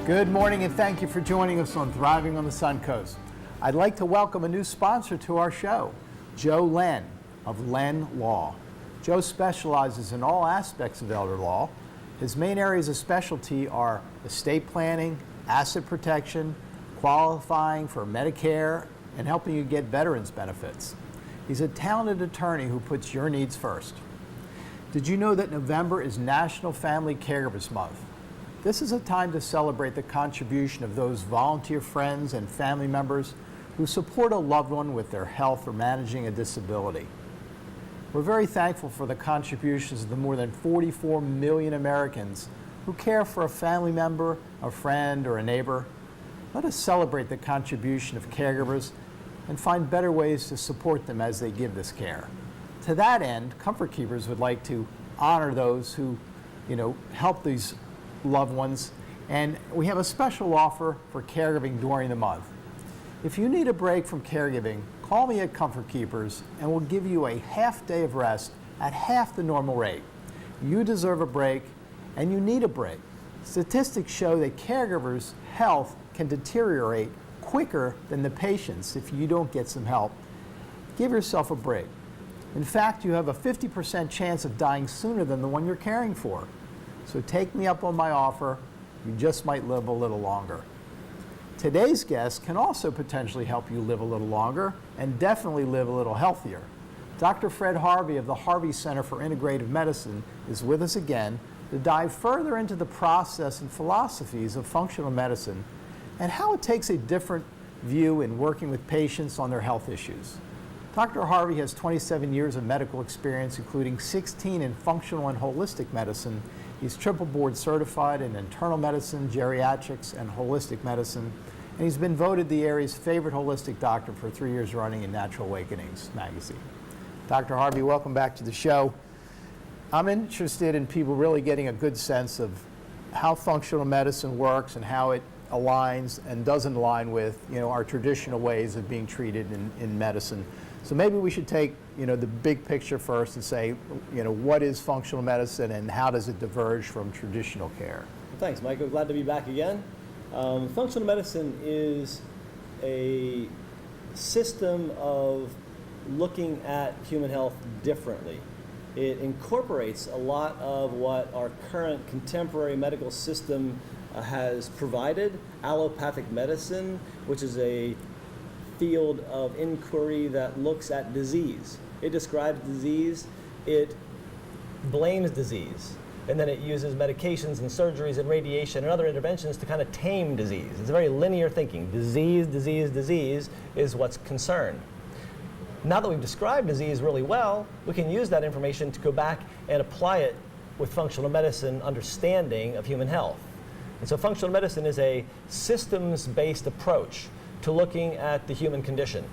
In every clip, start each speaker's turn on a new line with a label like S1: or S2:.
S1: Good morning and thank you for joining us on Thriving on the Suncoast. I'd like to welcome a new sponsor to our show, Joe Len of Len Law. Joe specializes in all aspects of elder law. His main areas of specialty are estate planning, asset protection, qualifying for Medicare, and helping you get veterans benefits. He's a talented attorney who puts your needs first. Did you know that November is National Family Caregivers Month? This is a time to celebrate the contribution of those volunteer friends and family members who support a loved one with their health or managing a disability. We're very thankful for the contributions of the more than 44 million Americans who care for a family member, a friend, or a neighbor. Let us celebrate the contribution of caregivers and find better ways to support them as they give this care. To that end, Comfort Keepers would like to honor those who, help these loved ones, and we have a special offer for caregiving during the month. If you need a break from caregiving, call me at Comfort Keepers and we'll give you a half day of rest at half the normal rate. You deserve a break and you need a break. Statistics show that caregivers' health can deteriorate quicker than the patient's if you don't get some help. Give yourself a break. In fact, you have a 50% chance of dying sooner than the one you're caring for. So take me up on my offer. You just might live a little longer. Today's guest can also potentially help you live a little longer and definitely live a little healthier. Dr. Fred Harvey of the Harvey Center for Integrative Medicine is with us again to dive further into the process and philosophies of functional medicine and how it takes a different view in working with patients on their health issues. Dr. Harvey has 27 years of medical experience, including 16 in functional and holistic medicine. He's triple board certified in internal medicine, geriatrics, and holistic medicine. And he's been voted the area's favorite holistic doctor for 3 years running in Natural Awakenings magazine. Dr. Harvey, welcome back to the show. I'm interested in people really getting a good sense of how functional medicine works and how it aligns and doesn't align with our traditional ways of being treated in medicine. So maybe we should take the big picture first and say what is functional medicine and how does it diverge from traditional care?
S2: Well, thanks, Michael. Glad to be back again. Functional medicine is a system of looking at human health differently. It incorporates a lot of what our current contemporary medical system has provided. Allopathic medicine, which is a field of inquiry that looks at disease. It describes disease, it blames disease, and then it uses medications and surgeries and radiation and other interventions to kind of tame disease. It's very linear thinking. Disease, disease, disease is what's concerned. Now that we've described disease really well, we can use that information to go back and apply it with functional medicine understanding of human health. And so functional medicine is a systems-based approach to looking at the human condition.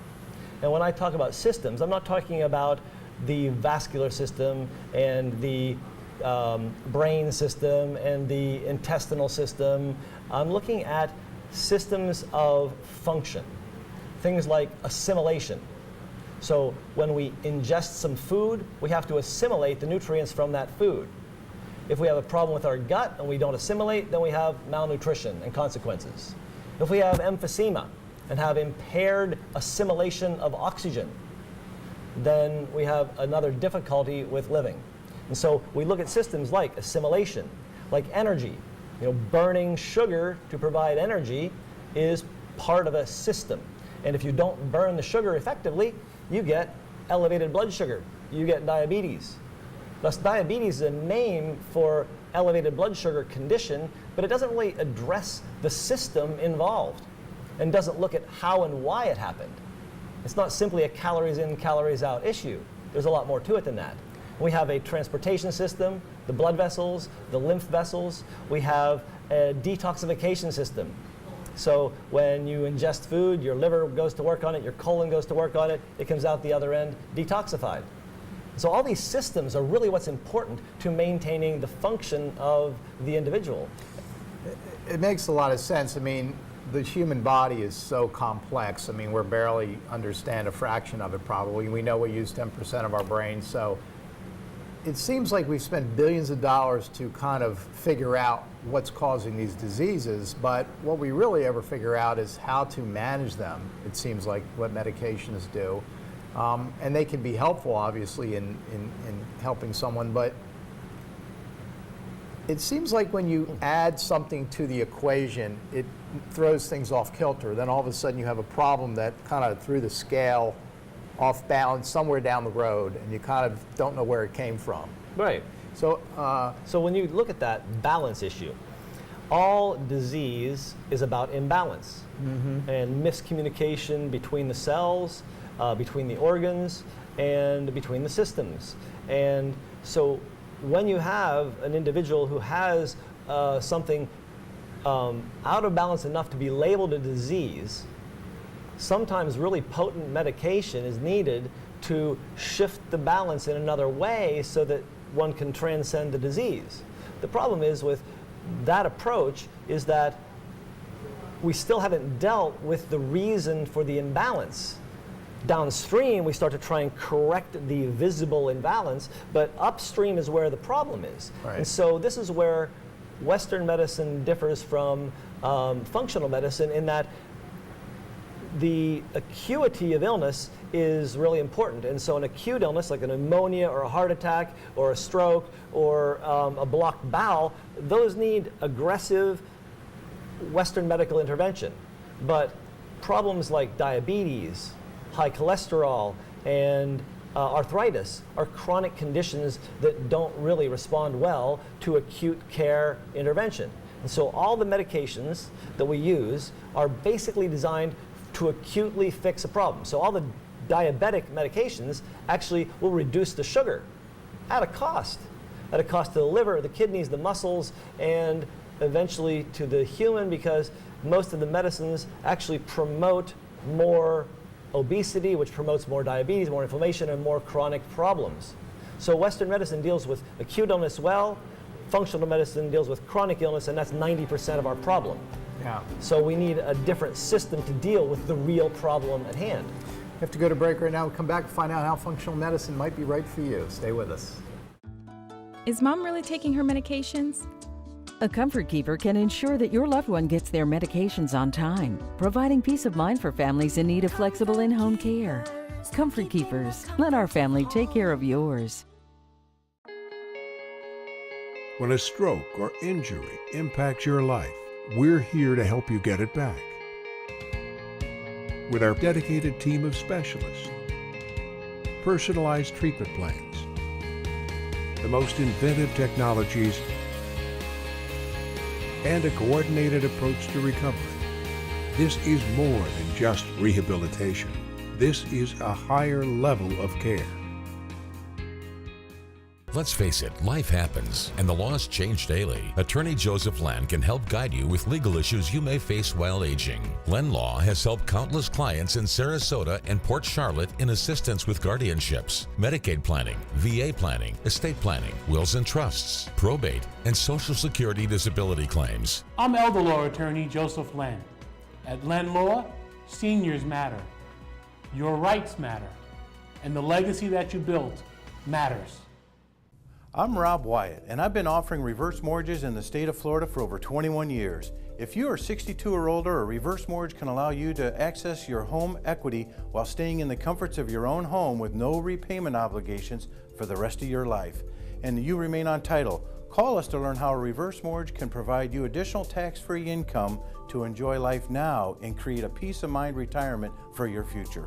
S2: And when I talk about systems, I'm not talking about the vascular system and the brain system and the intestinal system. I'm looking at systems of function, things like assimilation. So when we ingest some food, we have to assimilate the nutrients from that food. If we have a problem with our gut and we don't assimilate, then we have malnutrition and consequences. If we have emphysema and have impaired assimilation of oxygen, then we have another difficulty with living. And so we look at systems like assimilation, like energy. Burning sugar to provide energy is part of a system. And if you don't burn the sugar effectively, you get elevated blood sugar, you get diabetes. Thus, diabetes is a name for elevated blood sugar condition, but it doesn't really address the system involved and doesn't look at how and why it happened. It's not simply a calories in, calories out issue. There's a lot more to it than that. We have a transportation system, the blood vessels, the lymph vessels. We have a detoxification system. So when you ingest food, your liver goes to work on it, your colon goes to work on it, it comes out the other end detoxified. So all these systems are really what's important to maintaining the function of the individual.
S1: It makes a lot of sense. I mean, the human body is so complex. I mean, we barely understand a fraction of it probably. We know we use 10% of our brain, so it seems like we've spent billions of dollars to kind of figure out what's causing these diseases, but what we really ever figure out is how to manage them. It seems like what medications do. And they can be helpful, obviously, in helping someone, but it seems like when you add something to the equation, it throws things off kilter. Then all of a sudden you have a problem that kind of threw the scale off balance somewhere down the road, and you kind of don't know where it came from.
S2: Right.
S1: So,
S2: So when you look at that balance issue, all disease is about imbalance and miscommunication between the cells, between the organs, and between the systems. And so when you have an individual who has something out of balance enough to be labeled a disease, sometimes really potent medication is needed to shift the balance in another way so that one can transcend the disease. The problem is with that approach is that we still haven't dealt with the reason for the imbalance. Downstream, we start to try and correct the visible imbalance, but upstream is where the problem is.
S1: Right.
S2: And so this is where Western medicine differs from functional medicine in that the acuity of illness is really important. And so an acute illness like a pneumonia or a heart attack or a stroke or a blocked bowel, those need aggressive Western medical intervention. But problems like diabetes, high cholesterol, and arthritis are chronic conditions that don't really respond well to acute care intervention. And so all the medications that we use are basically designed to acutely fix a problem. So all the diabetic medications actually will reduce the sugar at a cost to the liver, the kidneys, the muscles, and eventually to the human, because most of the medicines actually promote more obesity, which promotes more diabetes, more inflammation, and more chronic problems. So Western medicine deals with acute illness well, functional medicine deals with chronic illness, and that's 90% of our problem.
S1: yeah.
S2: So we need a different system to deal with the real problem at hand.
S1: We have to go to break right now. We'll come back and find out how functional medicine might be right for you. Stay with us.
S3: Is Mom really taking her medications?
S4: A Comfort Keeper can ensure that your loved one gets their medications on time, providing peace of mind for families in need of flexible in-home care. Comfort Keepers, let our family take care of yours.
S5: When a stroke or injury impacts your life, we're here to help you get it back. With our dedicated team of specialists, personalized treatment plans, the most inventive technologies, and a coordinated approach to recovery. This is more than just rehabilitation. This is a higher level of care.
S6: Let's face it, life happens, and the laws change daily. Attorney Joseph Len can help guide you with legal issues you may face while aging. Len Law has helped countless clients in Sarasota and Port Charlotte in assistance with guardianships, Medicaid planning, VA planning, estate planning, wills and trusts, probate, and Social Security disability claims.
S7: I'm elder law attorney Joseph Len. At Len Law, seniors matter. Your rights matter. And the legacy that you built matters.
S8: I'm Rob Wyatt, and I've been offering reverse mortgages in the state of Florida for over 21 years. If you are 62 or older, a reverse mortgage can allow you to access your home equity while staying in the comforts of your own home with no repayment obligations for the rest of your life. And you remain on title. Call us to learn how a reverse mortgage can provide you additional tax-free income to enjoy life now and create a peace of mind retirement for your future.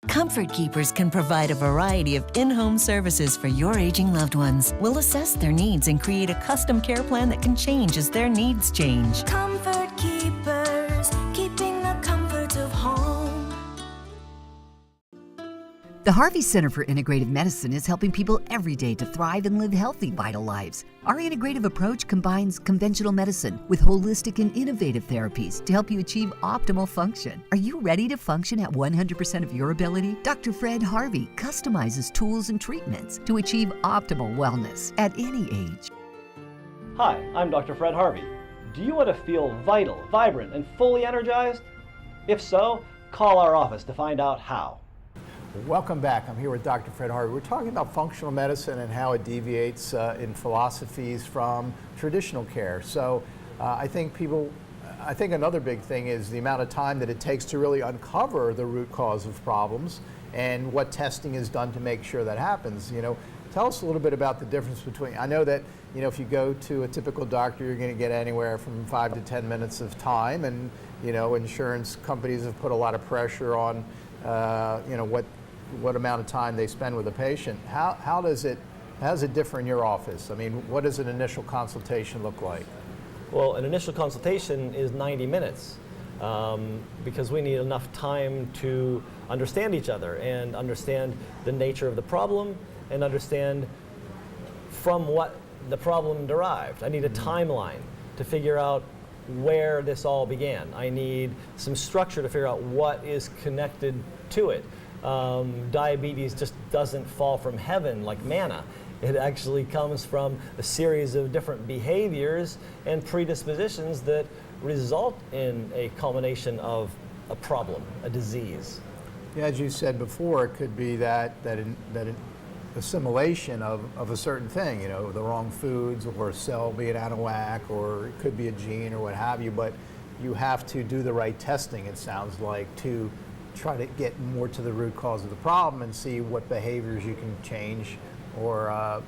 S9: Comfort Keepers can provide a variety of in-home services for your aging loved ones. We'll assess their needs and create a custom care plan that can change as their needs change.
S10: Comfort Keepers, keeping the comfort of home.
S11: The Harvey Center for Integrative Medicine is helping people every day to thrive and live healthy, vital lives. Our integrative approach combines conventional medicine with holistic and innovative therapies to help you achieve optimal function. Are you ready to function at 100% of your ability? Dr. Fred Harvey customizes tools and treatments to achieve optimal wellness at any age.
S2: Hi, I'm Dr. Fred Harvey. Do you want to feel vital, vibrant, and fully energized? If so, call our office to find out how.
S1: Welcome back. I'm here with Dr. Fred Harvey. We're talking about functional medicine and how it deviates in philosophies from traditional care. So I think another big thing is the amount of time that it takes to really uncover the root cause of problems and what testing is done to make sure that happens. Tell us a little bit about the difference between, I know that, if you go to a typical doctor, you're going to get anywhere from 5 to 10 minutes of time, and, insurance companies have put a lot of pressure on, what amount of time they spend with a patient. How does it differ in your office? I mean, what does an initial consultation look like?
S2: Well, an initial consultation is 90 minutes because we need enough time to understand each other and understand the nature of the problem and understand from what the problem derived. I need a timeline to figure out where this all began. I need some structure to figure out what is connected to it. Diabetes just doesn't fall from heaven like manna. It actually comes from a series of different behaviors and predispositions that result in a culmination of a problem, a disease.
S1: Yeah, as you said before, it could be that assimilation of a certain thing, the wrong foods or a cell being out of whack, or it could be a gene or what have you, but you have to do the right testing, it sounds like, to try to get more to the root cause of the problem and see what behaviors you can change. Or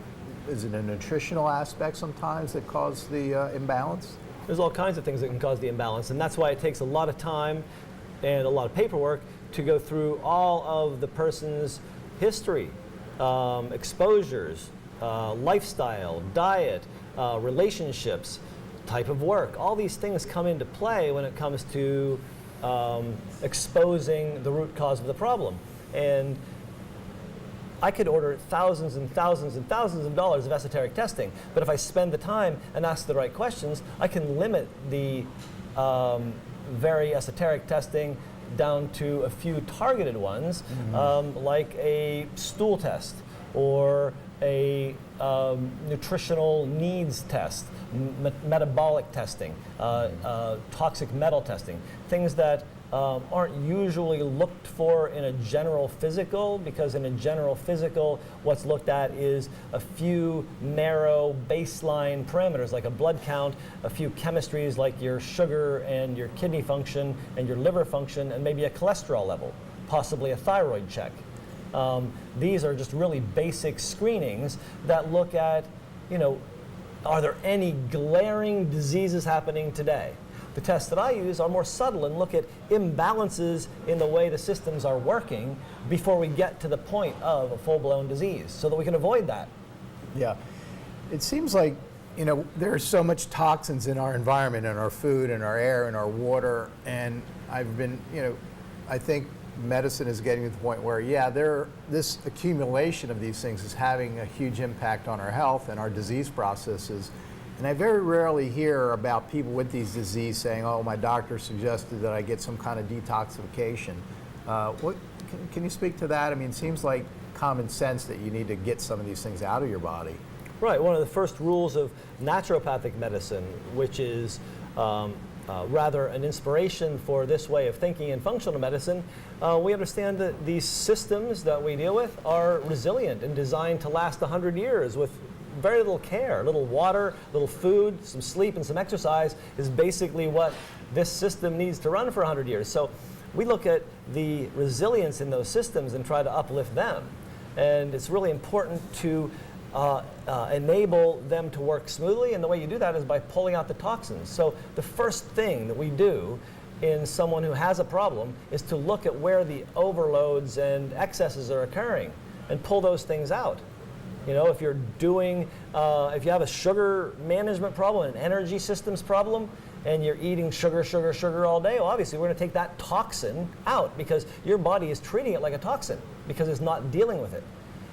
S1: is it a nutritional aspect sometimes that cause the imbalance?
S2: There's all kinds of things that can cause the imbalance, and that's why it takes a lot of time and a lot of paperwork to go through all of the person's history, exposures, lifestyle, diet, relationships, type of work. All these things come into play when it comes to exposing the root cause of the problem. And I could order thousands and thousands and thousands of dollars of esoteric testing, but if I spend the time and ask the right questions, I can limit the very esoteric testing down to a few targeted ones, like a stool test or a nutritional needs test, metabolic testing, toxic metal testing, things that aren't usually looked for in a general physical, because in a general physical, what's looked at is a few narrow baseline parameters like a blood count, a few chemistries like your sugar and your kidney function and your liver function, and maybe a cholesterol level, possibly a thyroid check. These are just really basic screenings that look at, are there any glaring diseases happening today? The tests that I use are more subtle and look at imbalances in the way the systems are working before we get to the point of a full-blown disease, so that we can avoid that.
S1: Yeah. It seems like, there's so much toxins in our environment, in our food, in our air, in our water, and I've been, I think medicine is getting to the point where, this accumulation of these things is having a huge impact on our health and our disease processes. And I very rarely hear about people with these diseases saying, oh, my doctor suggested that I get some kind of detoxification. Can you speak to that? I mean, it seems like common sense that you need to get some of these things out of your body.
S2: Right. One of the first rules of naturopathic medicine, which is rather an inspiration for this way of thinking in functional medicine, we understand that these systems that we deal with are resilient and designed to last 100 years with very little care. Little water, little food, some sleep, and some exercise is basically what this system needs to run for 100 years. So we look at the resilience in those systems and try to uplift them. And it's really important to enable them to work smoothly, and the way you do that is by pulling out the toxins. So the first thing that we do in someone who has a problem is to look at where the overloads and excesses are occurring and pull those things out. If you're doing, if you have a sugar management problem, an energy systems problem, and you're eating sugar all day, well, obviously we're going to take that toxin out because your body is treating it like a toxin because it's not dealing with it.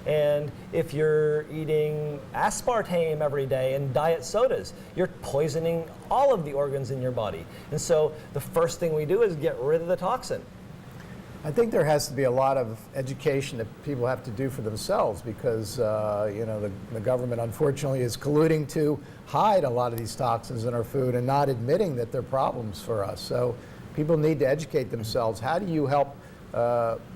S2: And if you're eating aspartame every day and diet sodas, you're poisoning all of the organs in your body. And so the first thing we do is get rid of the toxin.
S1: I think there has to be a lot of education that people have to do for themselves because, the government unfortunately is colluding to hide a lot of these toxins in our food and not admitting that they're problems for us. So people need to educate themselves. How do you help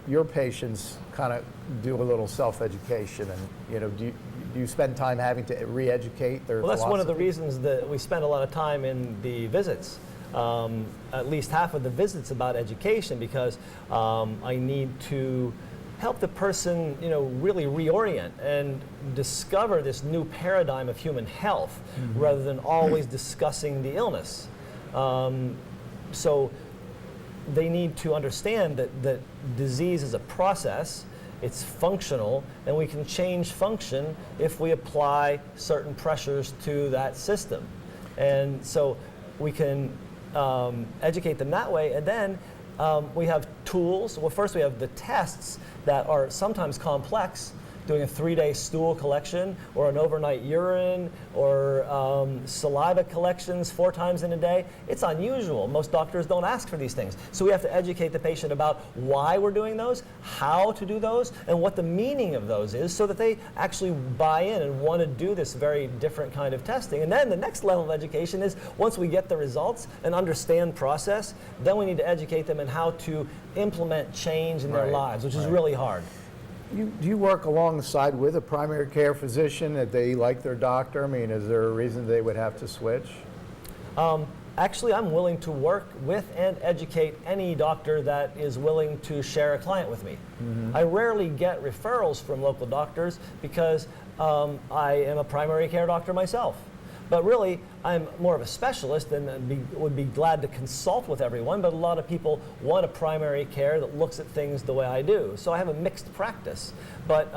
S1: your patients kind of do a little self-education? And do you spend time having to re-educate their
S2: Well, that's one of the
S1: philosophy?
S2: reasons that we spend a lot of time in the visits. At least half of the visits about education, because I need to help the person, really reorient and discover this new paradigm of human health, rather than always discussing the illness. So they need to understand that disease is a process, it's functional, and we can change function if we apply certain pressures to that system. And so we can educate them that way, and then we have tools. Well, first we have the tests that are sometimes complex, doing a 3-day stool collection or an overnight urine or saliva collections 4 times in a day. It's unusual. Most doctors don't ask for these things. So we have to educate the patient about why we're doing those, how to do those, and what the meaning of those is, so that they actually buy in and want to do this very different kind of testing. And then the next level of education is, once we get the results and understand process, then we need to educate them in how to implement change in their lives, which is really hard.
S1: Do you work alongside with a primary care physician that they like their doctor? I mean, is there a reason they would have to switch?
S2: Actually, I'm willing to work with and educate any doctor that is willing to share a client with me. I rarely get referrals from local doctors because I am a primary care doctor myself. But really, I'm more of a specialist and would be glad to consult with everyone, but a lot of people want a primary care that looks at things the way I do. So I have a mixed practice. But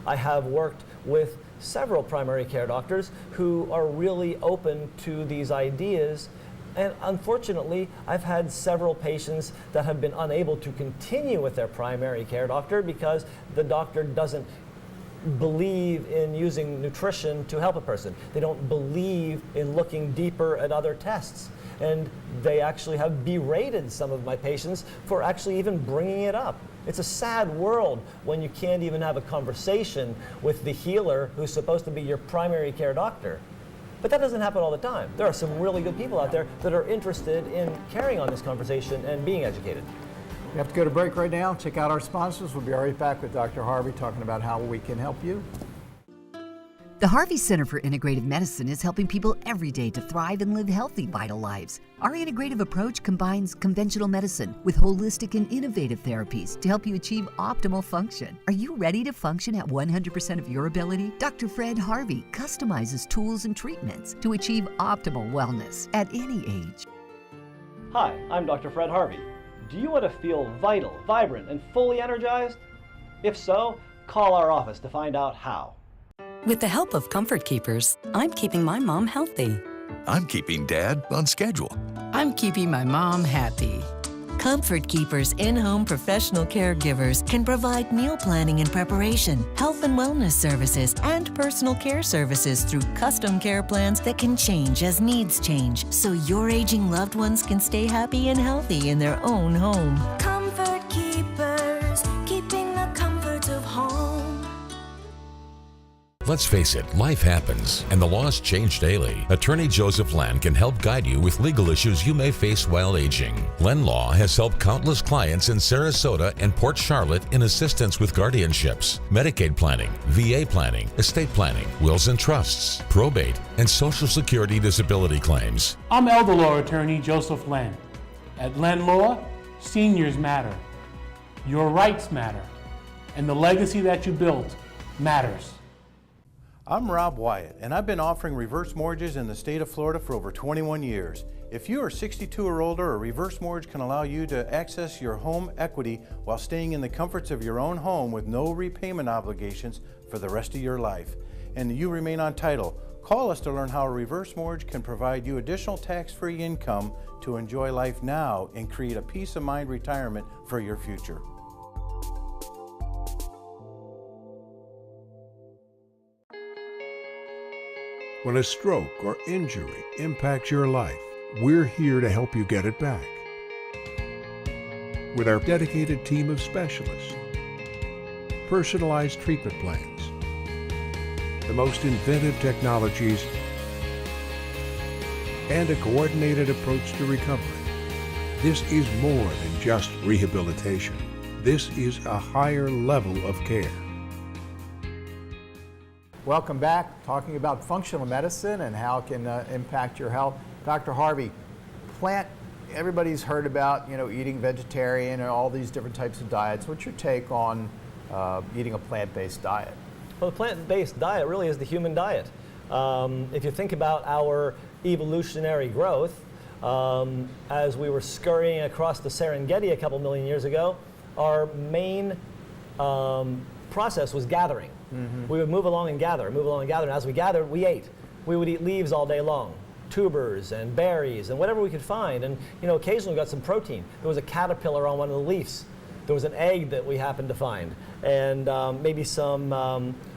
S2: I have worked with several primary care doctors who are really open to these ideas. And unfortunately, I've had several patients that have been unable to continue with their primary care doctor because the doctor doesn't believe in using nutrition to help a person. They don't believe in looking deeper at other tests. And they actually have berated some of my patients for actually even bringing it up. It's a sad world when you can't even have a conversation with the healer who's supposed to be your primary care doctor. But that doesn't happen all the time. There are some really good people out there that are interested in carrying on this conversation and being educated.
S1: We have to go to break right now. Check out our sponsors. We'll be right back with Dr. Harvey talking about how we can help you.
S11: The Harvey Center for Integrative Medicine is helping people every day to thrive and live healthy, vital lives. Our integrative approach combines conventional medicine with holistic and innovative therapies to help you achieve optimal function. Are you ready to function at 100% of your ability? Dr. Fred Harvey customizes tools and treatments to achieve optimal wellness at any age.
S2: Hi, I'm Dr. Fred Harvey. Do you want to feel vital, vibrant, and fully energized? If so, call our office to find out how.
S12: With the help of Comfort Keepers, I'm keeping my mom healthy.
S13: I'm keeping Dad on schedule.
S12: I'm keeping my mom happy.
S9: Comfort Keepers in-home professional caregivers can provide meal planning and preparation, health and wellness services, and personal care services through custom care plans that can change as needs change, so your aging loved ones can stay happy and healthy in their own home.
S10: Comfort Keepers, keeping the comfort of home.
S6: Let's face it, life happens, and the laws change daily. Attorney Joseph Len can help guide you with legal issues you may face while aging. Len Law has helped countless clients in Sarasota and Port Charlotte in assistance with guardianships, Medicaid planning, VA planning, estate planning, wills and trusts, probate, and Social Security disability claims.
S7: I'm elder law attorney Joseph Len. At Len Law, seniors matter. Your rights matter. And the legacy that you built matters.
S8: I'm Rob Wyatt, and I've been offering reverse mortgages in the state of Florida for over 21 years. If you are 62 or older, a reverse mortgage can allow you to access your home equity while staying in the comforts of your own home with no repayment obligations for the rest of your life. And you remain on title. Call us to learn how a reverse mortgage can provide you additional tax-free income to enjoy life now and create a peace of mind retirement for your future.
S5: When a stroke or injury impacts your life, we're here to help you get it back. With our dedicated team of specialists, personalized treatment plans, the most inventive technologies, and a coordinated approach to recovery, This is more than just rehabilitation. This is a higher level of care.
S1: Welcome back, talking about functional medicine and how it can impact your health. Dr. Harvey, everybody's heard about, eating vegetarian and all these different types of diets. What's your take on eating a plant-based diet?
S2: Well, the plant-based diet really is the human diet. If you think about our evolutionary growth, as we were scurrying across the Serengeti a couple million years ago, our main process was gathering. We would move along and gather, and as we gathered, we ate. We would eat leaves all day long, tubers and berries and whatever we could find, and occasionally we got some protein. There was a caterpillar on one of the leaves. There was an egg that we happened to find, and maybe some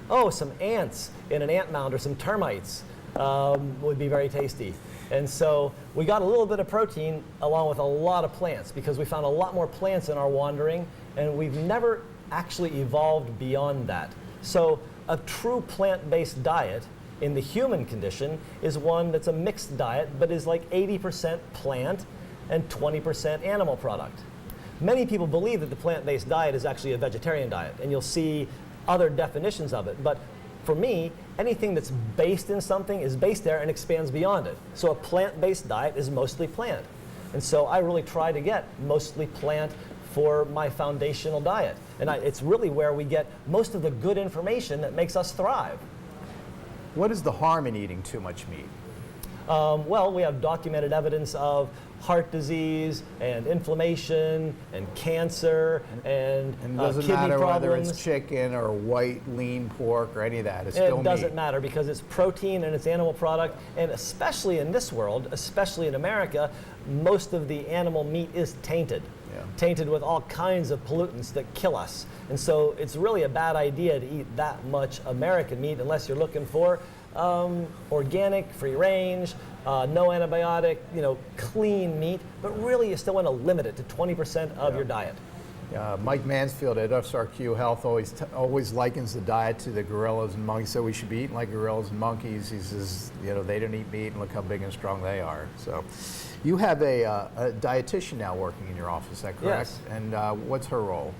S2: ants in an ant mound or some termites would be very tasty. And so we got a little bit of protein along with a lot of plants because we found a lot more plants in our wandering, and we've never actually evolved beyond that. So a true plant-based diet in the human condition is one that's a mixed diet, but is like 80% plant and 20% animal product. Many people believe that the plant-based diet is actually a vegetarian diet, and you'll see other definitions of it. But for me, anything that's based in something is based there and expands beyond it. So a plant-based diet is mostly plant. And so I really try to get mostly plant for my foundational diet. And it's really where we get most of the good information that makes us thrive.
S1: What is the harm in eating too much meat?
S2: Well, we have documented evidence of heart disease and inflammation and cancer and
S1: it doesn't
S2: kidney
S1: matter
S2: problems.
S1: whether it's chicken or white lean pork or any of that. It's still meat.
S2: It doesn't matter because it's protein and it's animal product, and especially in this world, especially in America, most of the animal meat is tainted. Tainted with all kinds of pollutants that kill us. And so it's really a bad idea to eat that much American meat unless you're looking for organic, free range, no antibiotic, clean meat, but really you still want to limit it to 20% of your diet.
S1: Mike Mansfield at SRQ Health always likens the diet to the gorillas and monkeys, so we should be eating like gorillas and monkeys. He says, they don't eat meat and look how big and strong they are. So you have a dietitian now working in your office, is that correct?
S2: Yes.
S1: And what's her role?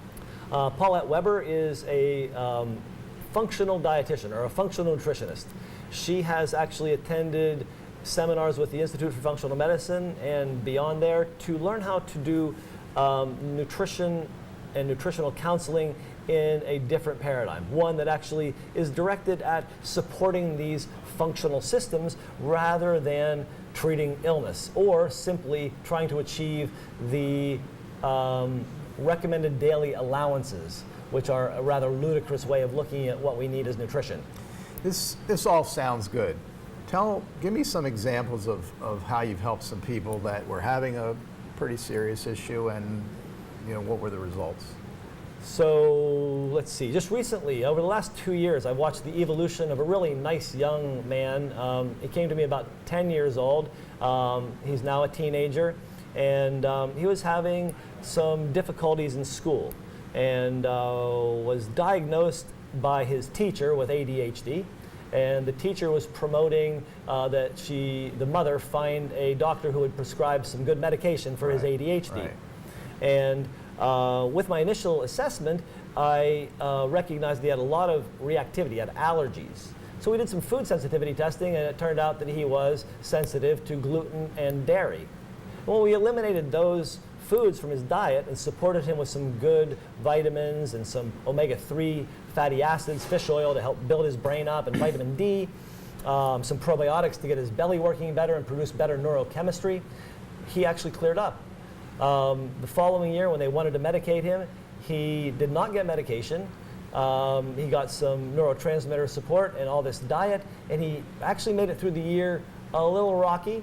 S2: Paulette Weber is a functional dietitian or a functional nutritionist. She has actually attended seminars with the Institute for Functional Medicine and beyond there to learn how to do nutrition and nutritional counseling in a different paradigm, one that actually is directed at supporting these functional systems rather than treating illness or simply trying to achieve the recommended daily allowances, which are a rather ludicrous way of looking at what we need as nutrition.
S1: This all sounds good. Give me some examples of how you've helped some people that were having a pretty serious issue, and what were the results?
S2: So let's see, just recently, over the last 2 years, I've watched the evolution of a really nice young man. He came to me about 10 years old. He's now a teenager, and he was having some difficulties in school and was diagnosed by his teacher with ADHD. And the teacher was promoting that the mother find a doctor who would prescribe some good medication for his ADHD.
S1: Right.
S2: And with my initial assessment, I recognized he had a lot of reactivity, he had allergies. So we did some food sensitivity testing, and it turned out that he was sensitive to gluten and dairy. Well, we eliminated those foods from his diet and supported him with some good vitamins and some omega-3 fatty acids, fish oil to help build his brain up, and vitamin D, some probiotics to get his belly working better and produce better neurochemistry. He actually cleared up. The following year, when they wanted to medicate him, he did not get medication. He got some neurotransmitter support and all this diet, and he actually made it through the year a little rocky,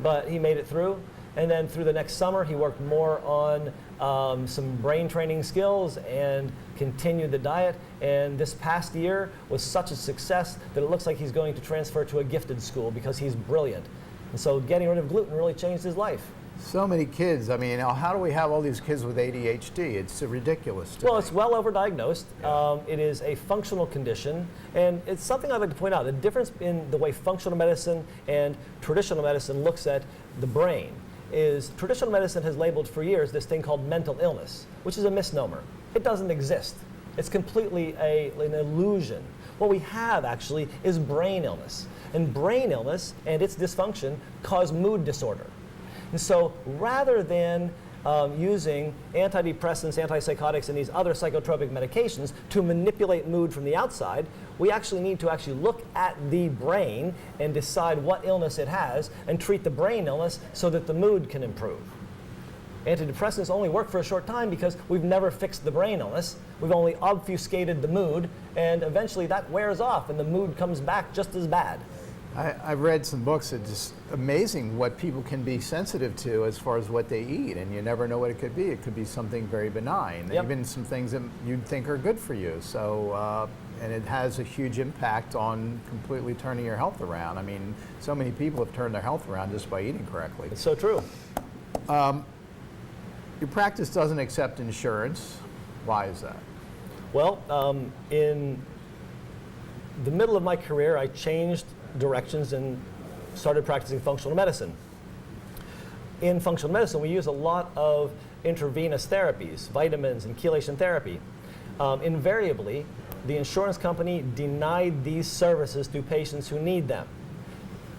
S2: but he made it through. And then through the next summer, he worked more on some brain training skills and continued the diet. And this past year was such a success that it looks like he's going to transfer to a gifted school because he's brilliant. And so getting rid of gluten really changed his life.
S1: So many kids. I mean, how do we have all these kids with ADHD? It's ridiculous to me.
S2: Well, it's well overdiagnosed. It is a functional condition, and it's something I'd like to point out. The difference in the way functional medicine and traditional medicine looks at the brain is traditional medicine has labeled for years this thing called mental illness, which is a misnomer. It doesn't exist. It's completely an illusion. What we have actually is brain illness. And brain illness and its dysfunction cause mood disorder. And so rather than using antidepressants, antipsychotics, and these other psychotropic medications to manipulate mood from the outside, we actually need to look at the brain and decide what illness it has and treat the brain illness so that the mood can improve. Antidepressants only work for a short time because we've never fixed the brain illness. We've only obfuscated the mood, and eventually that wears off and the mood comes back just as bad.
S1: I've read some books that just amazing what people can be sensitive to as far as what they eat, and you never know what it could be. It could be something very benign,
S2: Yep.
S1: even some things that you'd think are good for you. So, and it has a huge impact on completely turning your health around. I mean, so many people have turned their health around just by eating correctly.
S2: It's so true.
S1: Your practice doesn't accept insurance. Why is that?
S2: Well, in the middle of my career, I changed directions and started practicing functional medicine. In functional medicine, we use a lot of intravenous therapies, vitamins and chelation therapy. Invariably, the insurance company denied these services to patients who need them.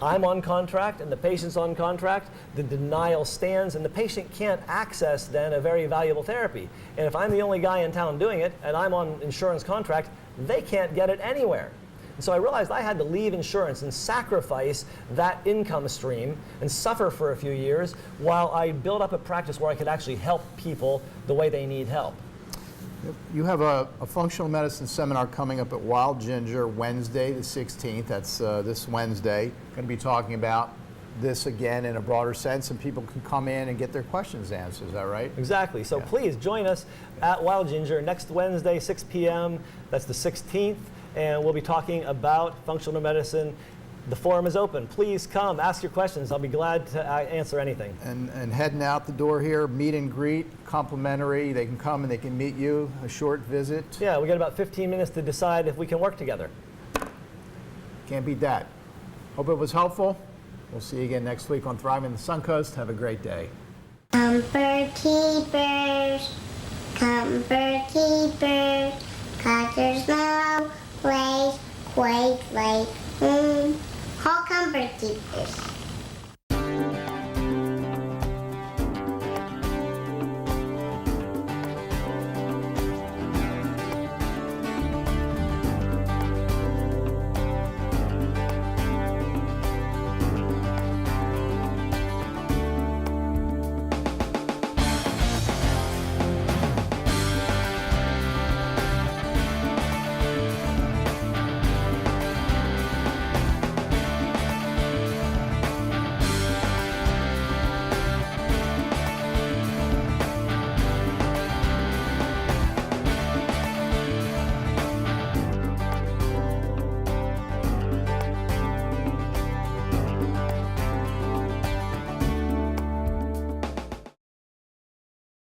S2: I'm on contract and the patient's on contract, the denial stands and the patient can't access then a very valuable therapy. And if I'm the only guy in town doing it and I'm on insurance contract, they can't get it anywhere. And so I realized I had to leave insurance and sacrifice that income stream and suffer for a few years while I built up a practice where I could actually help people the way they need help.
S1: You have a functional medicine seminar coming up at Wild Ginger Wednesday the 16th. That's this Wednesday. Going to be talking about this again in a broader sense, and people can come in and get their questions answered. Is that right?
S2: Exactly. So please join us at Wild Ginger next Wednesday, 6 p.m. That's the 16th, and we'll be talking about functional medicine. The forum is open. Please come, ask your questions. I'll be glad to answer anything.
S1: And heading out the door here, meet and greet, complimentary. They can come and they can meet you, a short visit.
S2: Yeah, we got about 15 minutes to decide if we can work together.
S1: Can't beat that. Hope it was helpful. We'll see you again next week on Thriving the Suncoast. Have a great day.
S14: Comfort keepers, 'cause there's no place quite like home. Call Comfort Keepers.